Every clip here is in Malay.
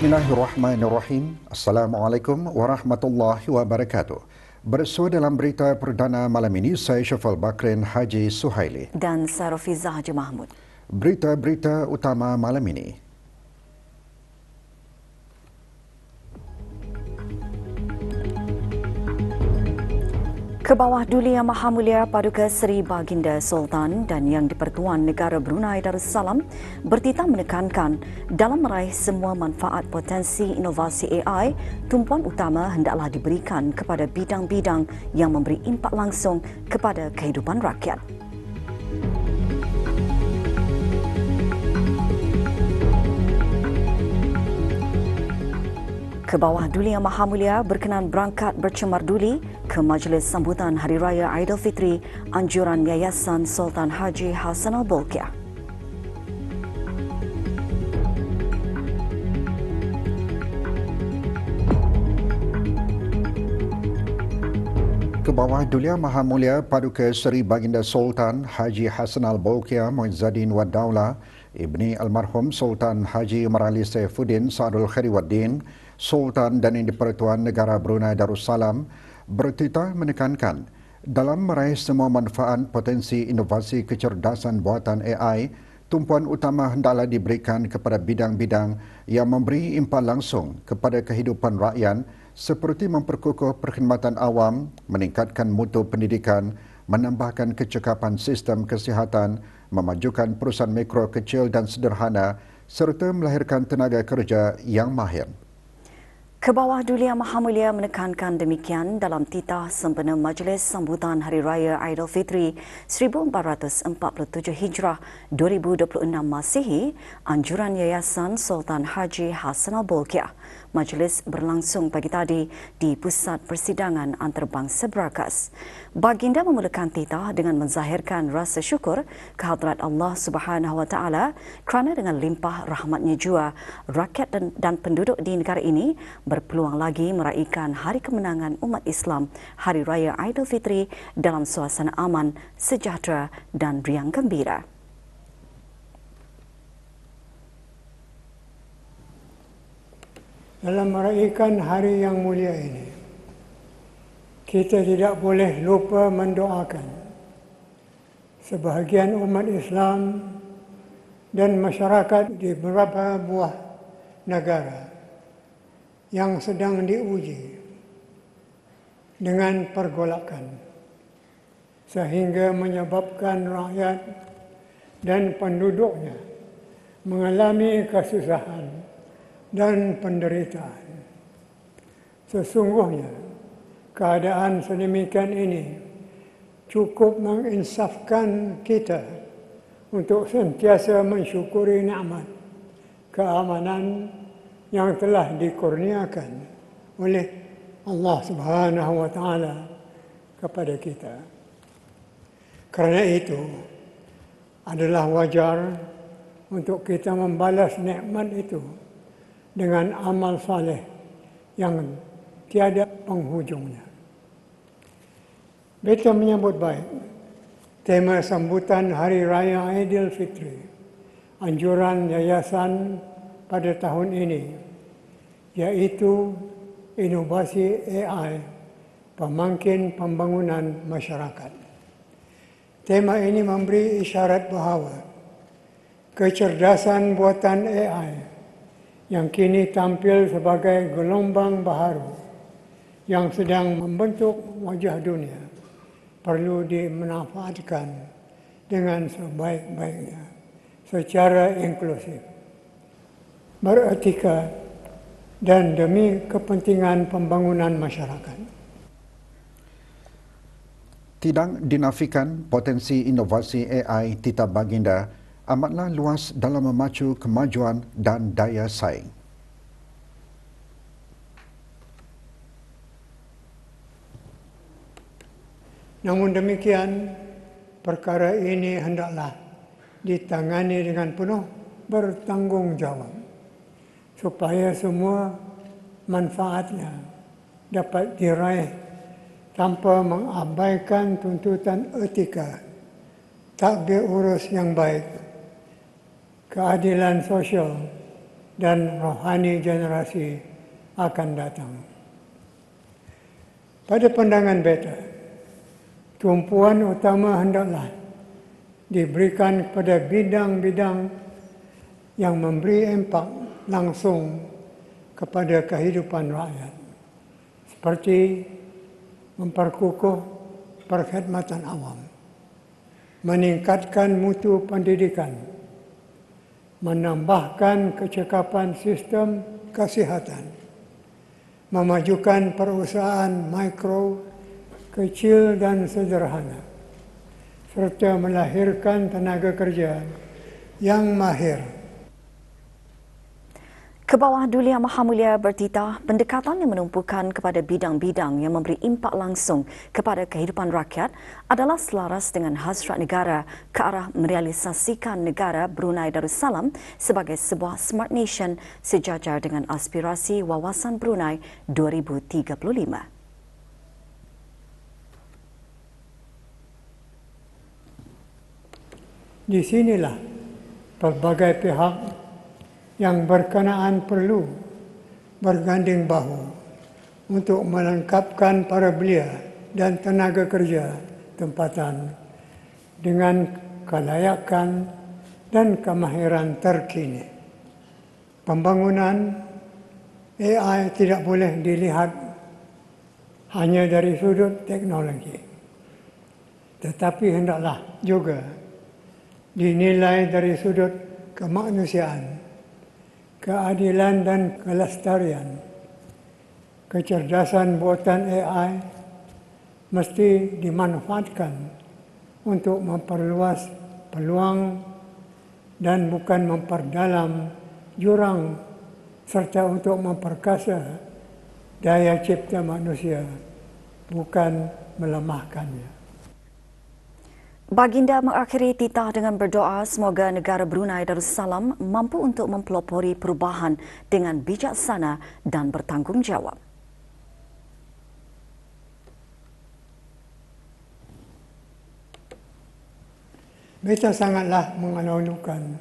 Bismillahirrahmanirrahim. Assalamualaikum warahmatullahi wabarakatuh. Bersua dalam berita perdana malam ini, saya Syafal Bakrin Haji Suhaili dan Sarofizah Haji Mahmud. Berita-berita utama malam ini. Kebawah Duli Yang Maha Mulia Paduka Seri Baginda Sultan dan Yang di-Pertuan Negara Brunei Darussalam bertitah menekankan dalam meraih semua manfaat potensi inovasi AI, tumpuan utama hendaklah diberikan kepada bidang-bidang yang memberi impak langsung kepada kehidupan rakyat. Kebawah Duli Yang Maha Mulia berkenan berangkat bercemar duli ke Majlis Sambutan Hari Raya Aidilfitri anjuran Yayasan Sultan Haji Hassanal Bolkiah. Kebawah Duli Yang Maha Mulia Paduka Seri Baginda Sultan Haji Hassanal Bolkiah Muizzaddin Wad Daulah Ibni Almarhum Sultan Haji Marali Saifuddin Sa'adul Khairuddin Sultan dan Yang di-Pertuan Negara Brunei Darussalam bertitah menekankan dalam meraih semua manfaat potensi inovasi kecerdasan buatan AI, tumpuan utama hendaklah diberikan kepada bidang-bidang yang memberi impak langsung kepada kehidupan rakyat seperti memperkukuh perkhidmatan awam, meningkatkan mutu pendidikan, menambahkan kecekapan sistem kesihatan, memajukan perusahaan mikro, kecil dan sederhana serta melahirkan tenaga kerja yang mahir. Kebawah Duli Yang Maha Mulia menekankan demikian dalam titah sempena Majlis Sambutan Hari Raya Aidilfitri 1447 Hijrah 2026 Masihi anjuran Yayasan Sultan Haji Hassanal Bolkiah. Majlis berlangsung pagi tadi di Pusat Persidangan Antarabangsa Berakas. Baginda memulakan titah dengan menzahirkan rasa syukur kehadrat Allah Subhanahu Wa Taala kerana dengan limpah rahmatnya jua rakyat dan penduduk di negara ini berpeluang lagi meraihkan Hari Kemenangan Umat Islam Hari Raya Aidilfitri dalam suasana aman, sejahtera dan riang gembira. Dalam meraihkan hari yang mulia ini, kita tidak boleh lupa mendoakan sebahagian umat Islam dan masyarakat di beberapa buah negara yang sedang diuji dengan pergolakan sehingga menyebabkan rakyat dan penduduknya mengalami kesusahan dan penderitaan. Sesungguhnya keadaan sedemikian ini cukup menginsafkan kita untuk sentiasa mensyukuri nikmat keamanan yang telah dikurniakan oleh Allah Subhanahu Wa Taala kepada kita. Kerana itu adalah wajar untuk kita membalas nikmat itu dengan amal saleh yang tiada penghujungnya. Beta menyambut baik tema sambutan Hari Raya Aidilfitri, anjuran yayasan pada tahun ini, iaitu inovasi AI, pemangkin pembangunan masyarakat. Tema ini memberi isyarat bahawa kecerdasan buatan AI yang kini tampil sebagai gelombang baharu yang sedang membentuk wajah dunia perlu dimanfaatkan dengan sebaik-baiknya secara inklusif, beretika dan demi kepentingan pembangunan masyarakat. Tidak dinafikan potensi inovasi AI titah baginda amatlah luas dalam memacu kemajuan dan daya saing. Namun demikian, perkara ini hendaklah ditangani dengan penuh bertanggungjawab supaya semua manfaatnya dapat diraih tanpa mengabaikan tuntutan etika, tadbir urus yang baik, keadilan sosial dan rohani generasi akan datang. Pada pandangan beta, tumpuan utama hendaklah diberikan kepada bidang-bidang yang memberi impak langsung kepada kehidupan rakyat, seperti memperkukuh perkhidmatan awam, meningkatkan mutu pendidikan, menambahkan kecekapan sistem kesihatan, memajukan perusahaan mikro, kecil dan sederhana, serta melahirkan tenaga kerja yang mahir. Kebawah Dulia Mahamulia bertitah pendekatan yang menumpukan kepada bidang-bidang yang memberi impak langsung kepada kehidupan rakyat adalah selaras dengan hasrat negara ke arah merealisasikan negara Brunei Darussalam sebagai sebuah smart nation sejajar dengan aspirasi Wawasan Brunei 2035. Di sinilah pelbagai pihak yang berkenaan perlu berganding bahu untuk melengkapkan para belia dan tenaga kerja tempatan dengan kelayakan dan kemahiran terkini. Pembangunan AI tidak boleh dilihat hanya dari sudut teknologi, tetapi hendaklah juga dinilai dari sudut kemanusiaan, keadilan dan kelestarian. Kecerdasan buatan AI mesti dimanfaatkan untuk memperluas peluang dan bukan memperdalam jurang, serta untuk memperkasa daya cipta manusia, bukan melemahkannya. Baginda mengakhiri titah dengan berdoa semoga negara Brunei Darussalam mampu untuk mempelopori perubahan dengan bijaksana dan bertanggungjawab. Beta sangatlah mengalu-alukan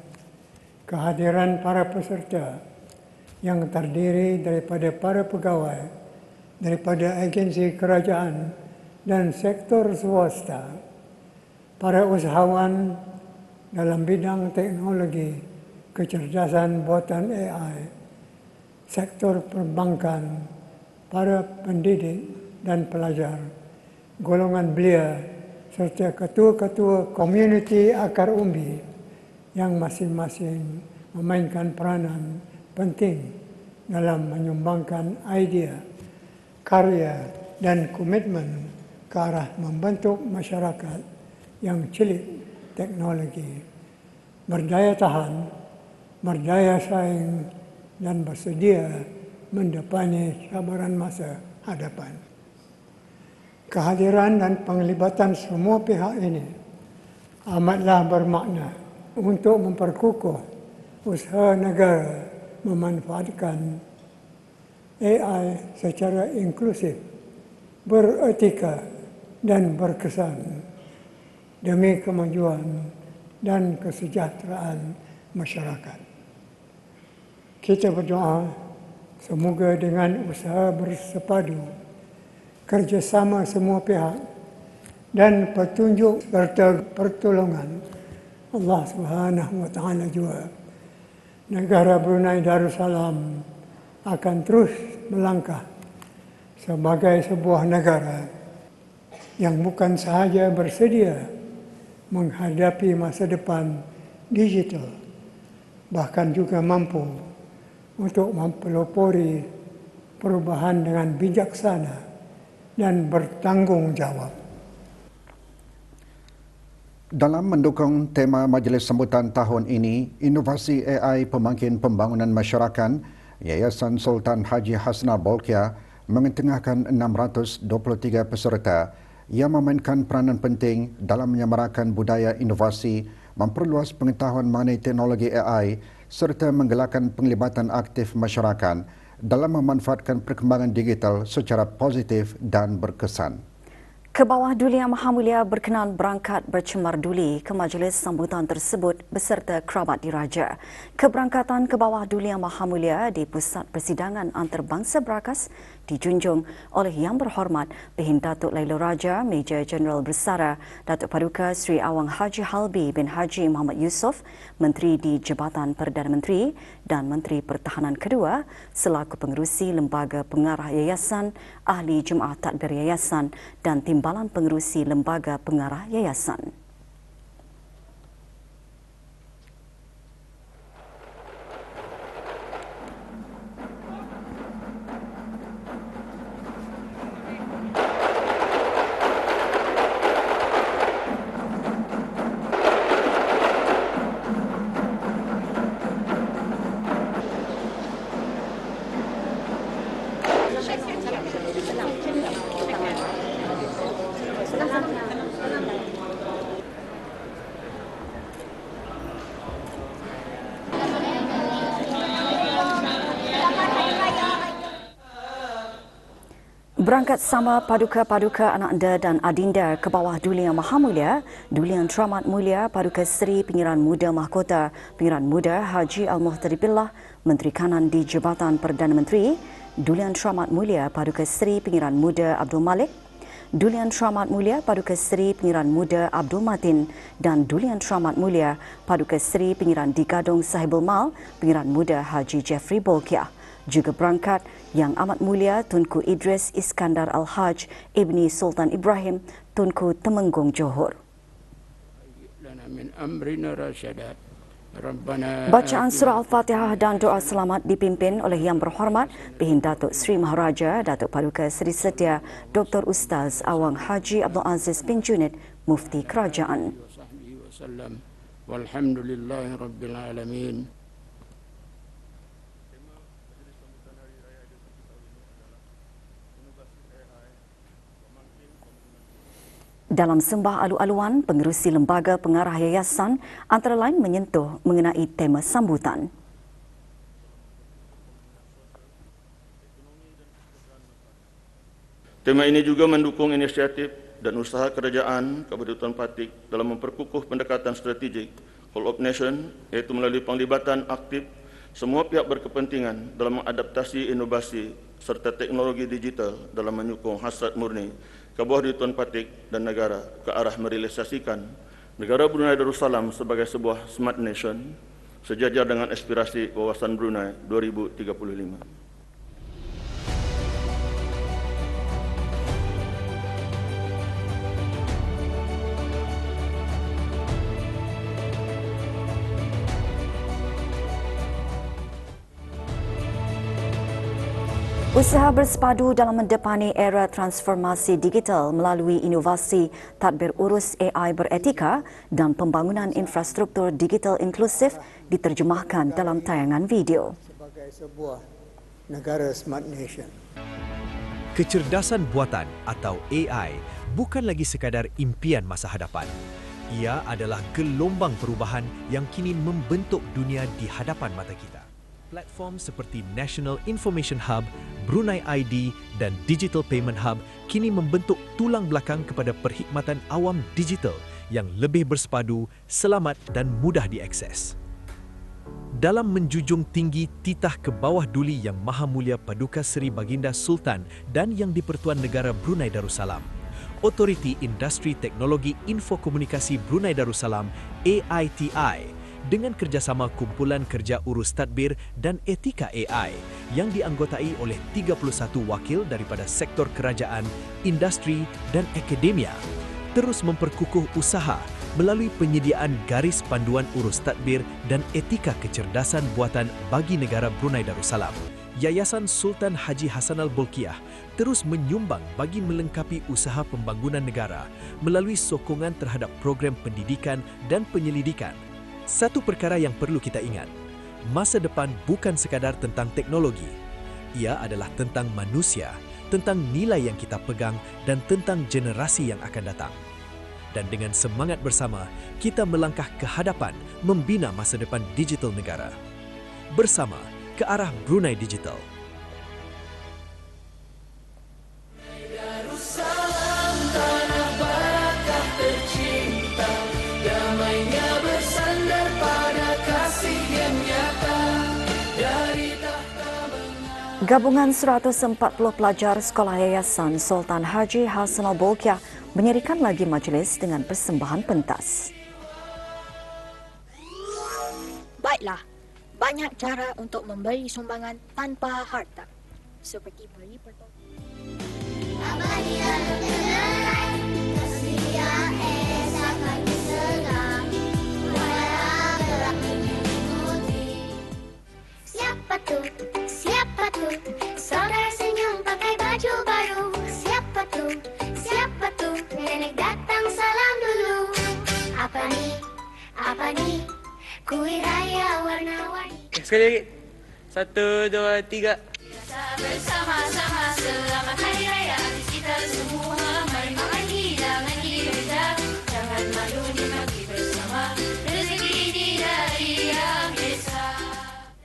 kehadiran para peserta yang terdiri daripada para pegawai, daripada agensi kerajaan dan sektor swasta, para usahawan dalam bidang teknologi, kecerdasan buatan AI, sektor perbankan, para pendidik dan pelajar, golongan belia, serta ketua-ketua komuniti akar umbi yang masing-masing memainkan peranan penting dalam menyumbangkan idea, karya dan komitmen ke arah membentuk masyarakat yang celik teknologi, berdaya tahan, berdaya saing dan bersedia mendepani cabaran masa hadapan. Kehadiran dan penglibatan semua pihak ini amatlah bermakna untuk memperkukuh usaha negara memanfaatkan AI secara inklusif, beretika dan berkesan demi kemajuan dan kesejahteraan masyarakat. Kita berdoa semoga dengan usaha bersepadu, kerjasama semua pihak dan petunjuk serta pertolongan Allah Subhanahu wa Ta'ala juga, negara Brunei Darussalam akan terus melangkah sebagai sebuah negara yang bukan sahaja bersedia menghadapi masa depan digital, bahkan juga mampu untuk mempelopori perubahan dengan bijaksana dan bertanggung jawab. Dalam mendukung tema majlis sambutan tahun ini, Inovasi AI Pemangkin Pembangunan Masyarakat, Yayasan Sultan Haji Hassanal Bolkiah mengetengahkan 623 peserta yang memainkan peranan penting dalam menyemarakan budaya inovasi, memperluas pengetahuan mengenai teknologi AI serta menggalakkan penglibatan aktif masyarakat dalam memanfaatkan perkembangan digital secara positif dan berkesan. Kebawah Duli Yang Maha Mulia berkenan berangkat bercemar duli ke majlis sambutan tersebut beserta kerabat diraja. Keberangkatan Kebawah Duli Yang Maha Mulia di Pusat Persidangan Antarabangsa Berakas dijunjung oleh Yang Berhormat Pehin Datuk Laila Raja Major Jeneral Bersara Datuk Paduka Sri Awang Haji Halbi bin Haji Muhammad Yusof, Menteri di Jabatan Perdana Menteri dan Menteri Pertahanan kedua selaku pengerusi Lembaga Pengarah Yayasan, Ahli Jemaah Tadbir Yayasan dan Timbalan Pengerusi Lembaga Pengarah Yayasan. Berangkat sama paduka-paduka anak anda dan adinda Kebawah Duli Yang Maha Mulia, Duli Yang Teramat Mulia Paduka Seri Pengiran Muda Mahkota Pengiran Muda Haji Al-Muhtadi Billah, Menteri Kanan di Jabatan Perdana Menteri, Duli Yang Teramat Mulia Paduka Seri Pengiran Muda Abdul Malik, Duli Yang Teramat Mulia Paduka Seri Pengiran Muda Abdul Matin dan Duli Yang Teramat Mulia Paduka Seri Pengiran di Gadong Sahibul Mal Pengiran Muda Haji Jeffrey Bolkiah. Juga berangkat Yang Amat Mulia Tunku Idris Iskandar Al-Haj Ibni Sultan Ibrahim Tunku Temenggung Johor. Bacaan surah Al-Fatihah dan doa selamat dipimpin oleh Yang Berhormat Pehin Datuk Sri Maharaja Datuk Paduka Seri Setia Dr. Ustaz Awang Haji Abdul Aziz bin Junid, Mufti Kerajaan. Walhamdulillahirabbil alamin. Dalam sembah alu-aluan, pengerusi Lembaga Pengarah Yayasan antara lain menyentuh mengenai tema sambutan. Tema ini juga mendukung inisiatif dan usaha kerajaan Kabupaten Patik dalam memperkukuh pendekatan strategik Whole of Nation, iaitu melalui penglibatan aktif semua pihak berkepentingan dalam mengadaptasi inovasi serta teknologi digital dalam menyokong hasrat murni Kebawah Duli Tuan Patik dan negara ke arah merealisasikan negara Brunei Darussalam sebagai sebuah smart nation sejajar dengan aspirasi wawasan Brunei 2035. Usaha bersepadu dalam mendepani era transformasi digital melalui inovasi tadbir urus AI beretika dan pembangunan infrastruktur digital inklusif diterjemahkan dalam tayangan video. Sebagai sebuah negara smart nation. Kecerdasan buatan atau AI bukan lagi sekadar impian masa hadapan. Ia adalah gelombang perubahan yang kini membentuk dunia di hadapan mata kita. Platform seperti National Information Hub, Brunei ID dan Digital Payment Hub kini membentuk tulang belakang kepada perkhidmatan awam digital yang lebih bersepadu, selamat dan mudah diakses. Dalam menjunjung tinggi titah Kebawah Duli Yang Maha Mulia Paduka Seri Baginda Sultan dan Yang di-Pertuan Negara Brunei Darussalam, Otoriti Industri Teknologi Infokomunikasi Brunei Darussalam AITI dengan kerjasama Kumpulan Kerja Urus Tadbir dan Etika AI yang dianggotai oleh 31 wakil daripada sektor kerajaan, industri dan akademia, terus memperkukuh usaha melalui penyediaan garis panduan urus tadbir dan etika kecerdasan buatan bagi negara Brunei Darussalam. Yayasan Sultan Haji Hassanal Bolkiah terus menyumbang bagi melengkapi usaha pembangunan negara melalui sokongan terhadap program pendidikan dan penyelidikan. Satu perkara yang perlu kita ingat, masa depan bukan sekadar tentang teknologi. Ia adalah tentang manusia, tentang nilai yang kita pegang dan tentang generasi yang akan datang. Dan dengan semangat bersama, kita melangkah ke hadapan membina masa depan digital negara. Bersama ke arah Brunei Digital. Darussalam. Gabungan 140 pelajar Sekolah Yayasan Sultan Haji Hassanal Bolkiah menyerikan lagi majlis dengan persembahan pentas. Baiklah, banyak cara untuk memberi sumbangan tanpa harta. Seperti beri potong. Siapa tu? Siapa tu? Saudara senyum pakai baju baru. Siapa tu? Siapa tu? Nenek datang salam dulu. Apa ni? Apa ni? Kuih raya warna-warni. Sekali lagi. 1, 2, 3. Bersama-sama selamat hari raya kita semua. Mari makan hidangan kita. Jangan malu dimaki bersama. Rezeki ini dari Yang Esa.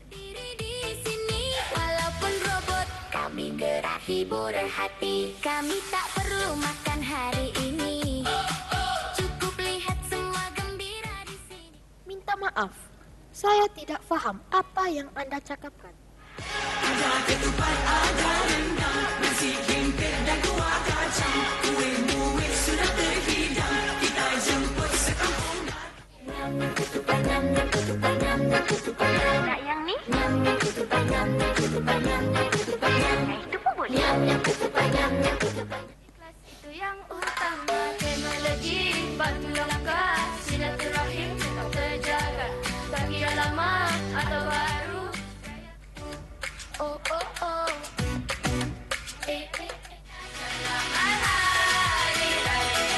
Diri di sini walaupun robot, kami gerak hibur hati. Kami tak perlu makan hari ini. Cukup lihat semua gembira di sini. Minta maaf, saya tidak faham apa yang anda cakapkan. Ada ketupat, ada rendang, nasi jengkol dan kuah kacang. Kuih-muih sudah terhidang, kita jemput sekampung. Nyam-nyam ketupat, nyam-nyam ketupat, nyam-nyam ketupat. Nak yang ni? Nyam-nyam ketupat, nyam-nyam ketupat, nyam-nyam ketupat. Itu pun boleh. Nyam-nyam ketupat, nyam-nyam ketupat. Kelas itu yang utama, teknologi batu langkah, silaturahim tetap terjaga. Bagi yang lama atau baru. Oh, oh, oh. Selamat hari raya,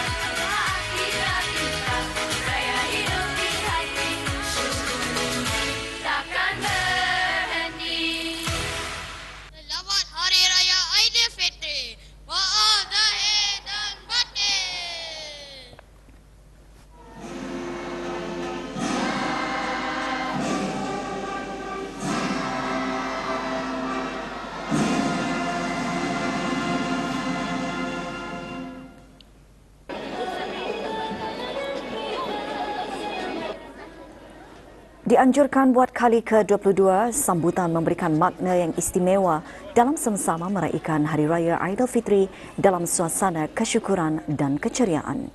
kita raya hidup di hati. Syukur ini takkan berhenti. Selamat Hari Raya Aidilfitri. Maaf zahir dan batin. Dianjurkan buat kali ke-22, sambutan memberikan makna yang istimewa dalam sama-sama meraihkan Hari Raya Aidilfitri dalam suasana kesyukuran dan keceriaan.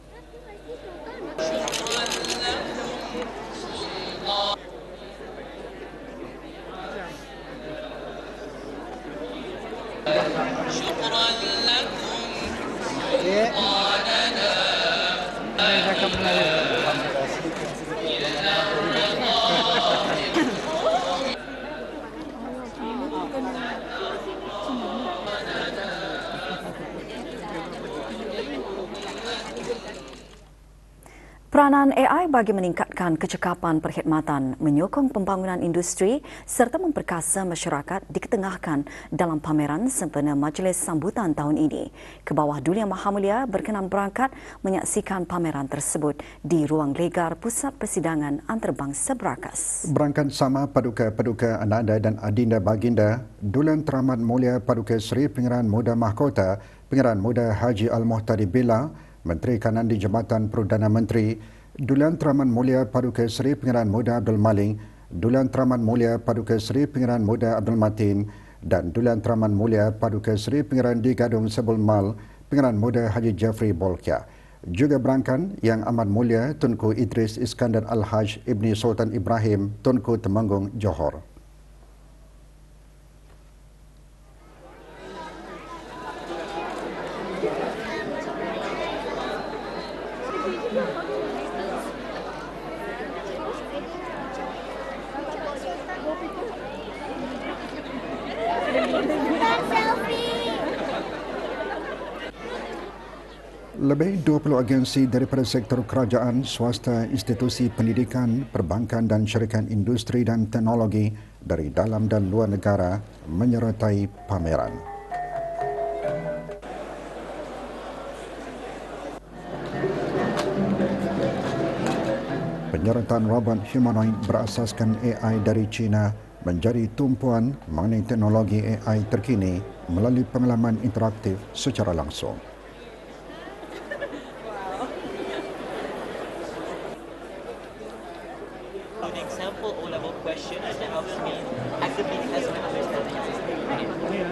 Peranan AI bagi meningkatkan kecekapan perkhidmatan, menyokong pembangunan industri serta memperkasa masyarakat diketengahkan dalam pameran sempena majlis sambutan tahun ini. Kebawah Dulia Mahamulia berkenan berangkat menyaksikan pameran tersebut di Ruang Legar Pusat Persidangan Antarabangsa Berakas. Berangkat sama Paduka-Paduka Ananda dan Adinda Baginda, Dulan Teramat Mulia Paduka Seri Pengaraan Muda Mahkota, Pengaraan Muda Haji Al-Muhtadi Billah, Menteri Kanan di Jabatan Perdana Menteri, Dulan Teramat Mulia Paduka Seri Pengaraan Muda Abdul Maling, Dulan Teramat Mulia Paduka Seri Pengaraan Muda Abdul Matin dan Dulan Teramat Mulia Paduka Seri Pengaraan di Gadung Sebul Mal, Pengaraan Muda Haji Jafri Bolkiah. Juga berangkat Yang Amat Mulia Tunku Idris Iskandar Al-Haj Ibni Sultan Ibrahim, Tunku Temanggung, Johor. Lebih 20 agensi daripada sektor kerajaan, swasta, institusi pendidikan, perbankan dan syarikat industri dan teknologi dari dalam dan luar negara menyertai pameran. Penyertaan robot humanoid berasaskan AI dari China menjadi tumpuan mengenai teknologi AI terkini melalui pengalaman interaktif secara langsung. An example O-level question that helps me actively test my understanding of this.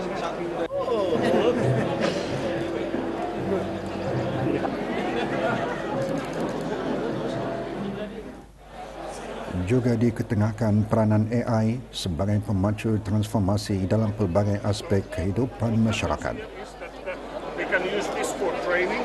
juga diketengahkan peranan AI sebagai pemacu transformasi dalam pelbagai aspek kehidupan masyarakat. We can use this for training.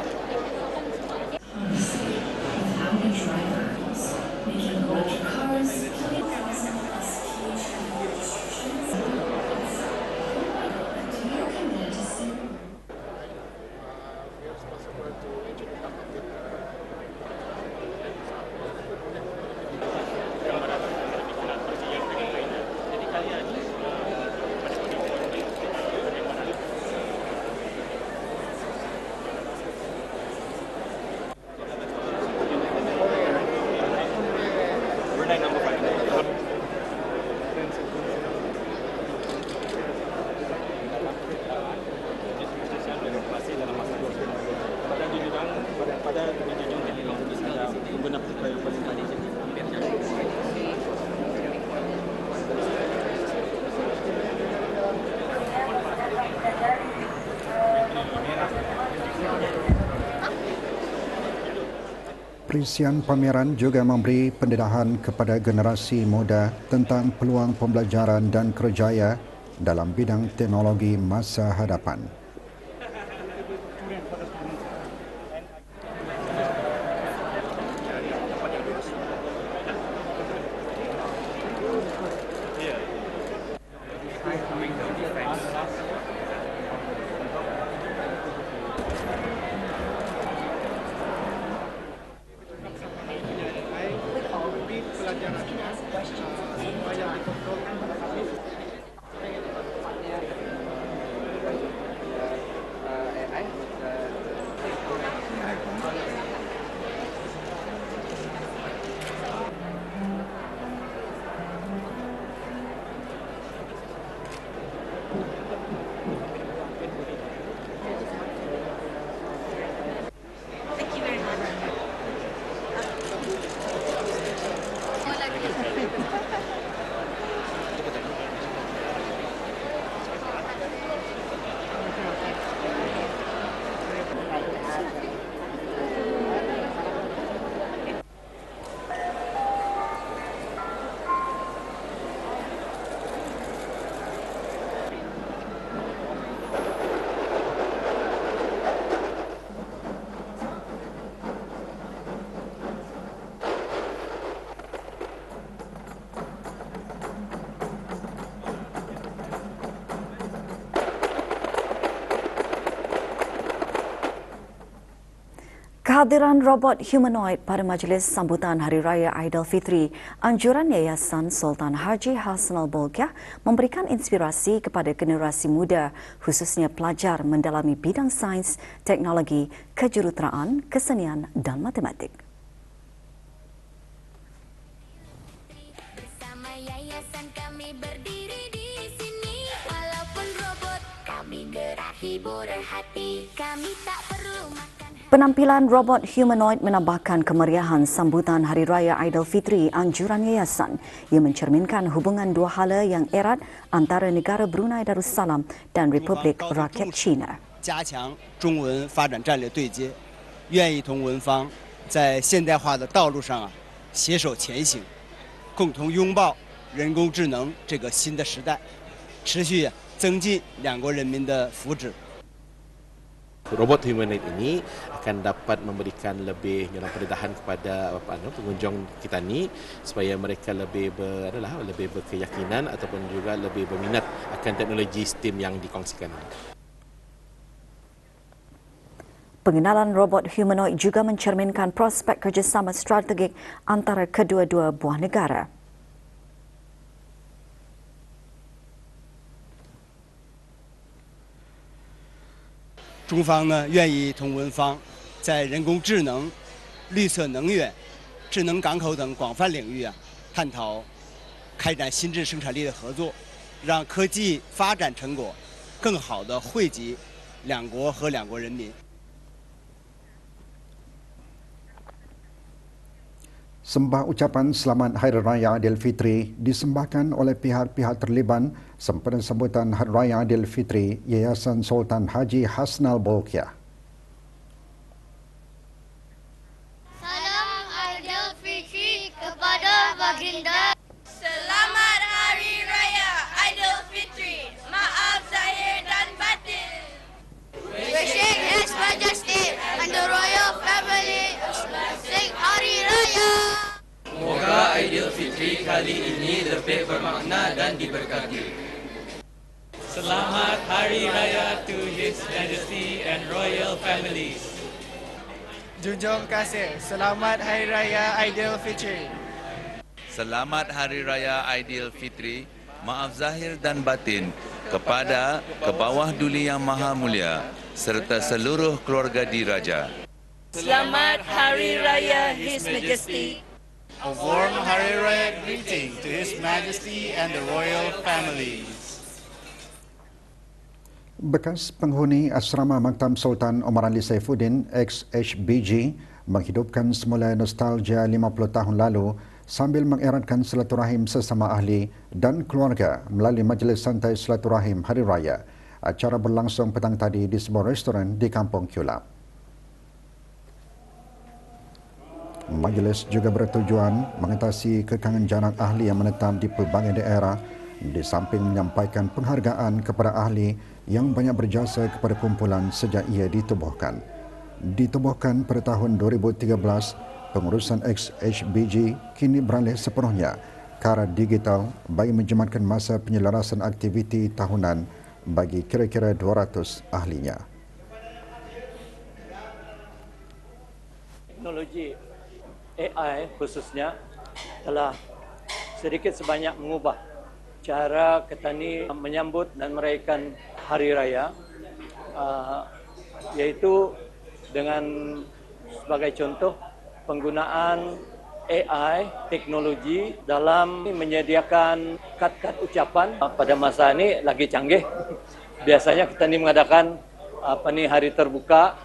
Perisian pameran juga memberi pendedahan kepada generasi muda tentang peluang pembelajaran dan kerjaya dalam bidang teknologi masa hadapan. Kehadiran robot humanoid pada majlis sambutan Hari Raya Aidilfitri, anjuran Yayasan Sultan Haji Hassanal Bolkiah memberikan inspirasi kepada generasi muda, khususnya pelajar mendalami bidang sains, teknologi, kejuruteraan, kesenian dan matematik. Bersama yayasan kami berdiri di sini, walaupun robot kami gerah hibur hati, kami tak perlu makan. Penampilan robot humanoid menambahkan kemeriahan sambutan Hari Raya Aidilfitri anjuran yayasan yang mencerminkan hubungan dua hala yang erat antara negara Brunei Darussalam dan Republik Rakyat China. 加强中文发展战略对接，愿意同文方在现代化的道路上携手前行，共同拥抱人工智能这个新的时代，持续增进两国人民的福祉。 Robot humanoid ini akan dapat memberikan lebih pendedahan kepada pengunjung kita ni supaya mereka lebih berkeyakinan ataupun juga lebih berminat akan teknologi STEM yang dikongsikan. Pengenalan robot humanoid juga mencerminkan prospek kerjasama strategik antara kedua-dua buah negara. 中方呢愿意同文方在人工智能、绿色能源、智能港口等广泛领域探讨开展新质生产力的合作，让科技发展成果更好地惠及两国和两国人民。 Sembah ucapan selamat Hari Raya Aidilfitri disembahkan oleh pihak-pihak terlibat sempena sambutan Hari Raya Aidilfitri Yayasan Sultan Haji Hassanal Bolkiah. Salam Aidilfitri kepada baginda kali ini lebih bermakna dan diberkati. Selamat Hari Raya to His Majesty and Royal Families. Junjung kasih, selamat Hari Raya Aidilfitri. Selamat Hari Raya Aidilfitri, maaf zahir dan batin kepada Kebawah Duli Yang Maha Mulia serta seluruh keluarga diraja. Selamat Hari Raya His Majesty. A warm Hari Raya greeting to His Majesty and the royal families. Bekas penghuni Asrama Maktam Sultan Omar Ali Saifuddin ex-HBG menghidupkan semula nostalgia 50 tahun lalu sambil mengeratkan silaturahim sesama ahli dan keluarga melalui majlis santai silaturahim Hari Raya. Acara berlangsung petang tadi di sebuah restoran di Kampung Kyulap. Majlis juga bertujuan mengatasi kekangan jarak ahli yang menetap di pelbagai daerah di samping menyampaikan penghargaan kepada ahli yang banyak berjasa kepada kumpulan sejak ia ditubuhkan. Ditubuhkan pada tahun 2013, pengurusan ex-HBG kini beralih sepenuhnya ke arah digital bagi menjematkan masa penyelarasan aktiviti tahunan bagi kira-kira 200 ahlinya. Teknologi AI khususnya telah sedikit sebanyak mengubah cara petani menyambut dan merayakan Hari Raya, yaitu dengan sebagai contoh penggunaan AI teknologi dalam menyediakan kad-kad ucapan. Pada masa ini lagi canggih. Biasanya petani mengadakan hari terbuka,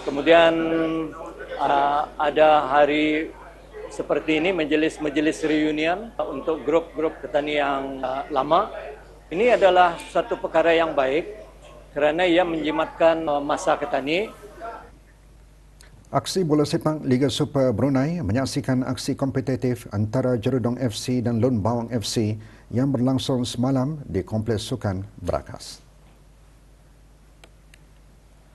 kemudian ada hari seperti ini, majelis reunion untuk grup-grup petani yang lama. Ini adalah satu perkara yang baik kerana ia menjimatkan masa petani. Aksi bola sepak Liga Super Brunei menyaksikan aksi kompetitif antara Jerudong FC dan Lun Bawang FC yang berlangsung semalam di Kompleks Sukan Berakas.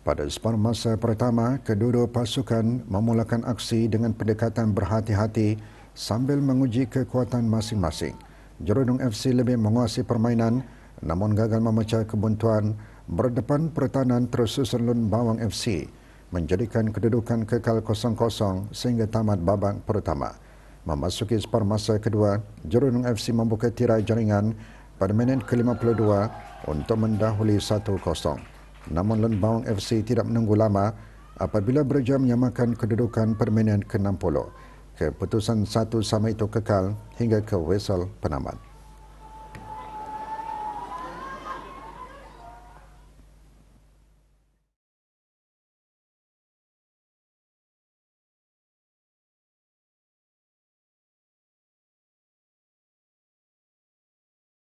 Pada separuh masa pertama, kedua-dua pasukan memulakan aksi dengan pendekatan berhati-hati sambil menguji kekuatan masing-masing. Jerudong FC lebih menguasai permainan namun gagal memecah kebuntuan berdepan pertahanan tersusun Lun Bawang FC menjadikan kedudukan kekal 0-0 sehingga tamat babak pertama. Memasuki separuh masa kedua, Jerudong FC membuka tirai jaringan pada minit ke-52 untuk mendahului 1-0. Namun Lun Bawang FC tidak menunggu lama apabila berusaha menyamakan kedudukan permainan ke-60. Keputusan 1-1 itu kekal hingga ke whistle penamat.